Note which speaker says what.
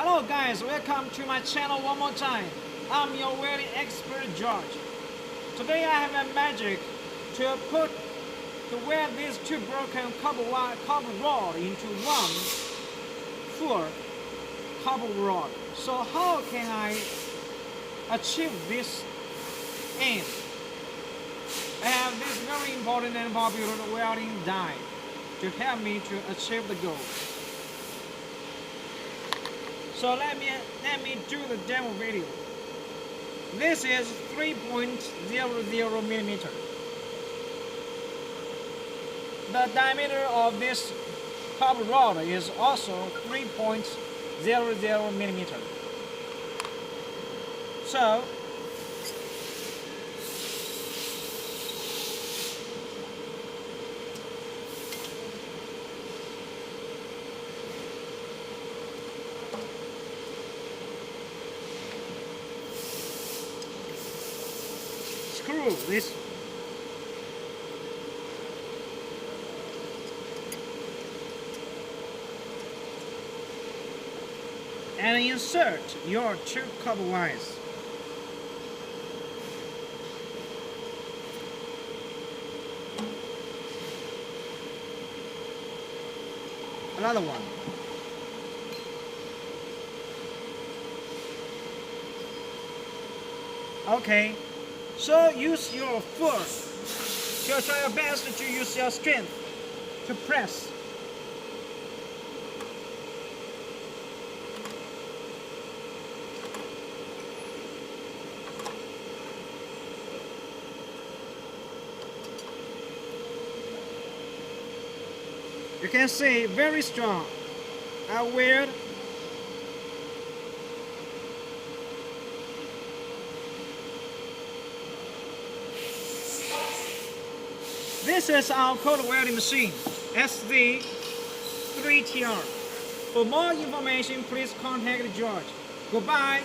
Speaker 1: Hello guys, welcome to my channel one more time. I'm your welding expert George. Today I have a magic to weld these two broken copper rod into one full copper rod. So how can I achieve this aim? I have this very important and popular welding die to help me to achieve the goal. So let me do the demo video. This is 3.00 millimeter. The diameter of this copper rod is also 3.00 millimeter. So screw this and insert your two copper wires. Another one. Okay. So use your foot. So try your best to use your strength to press. You can see very strong. I weld. This is our cold welding machine, SD3TR. For more information, please contact George. Goodbye.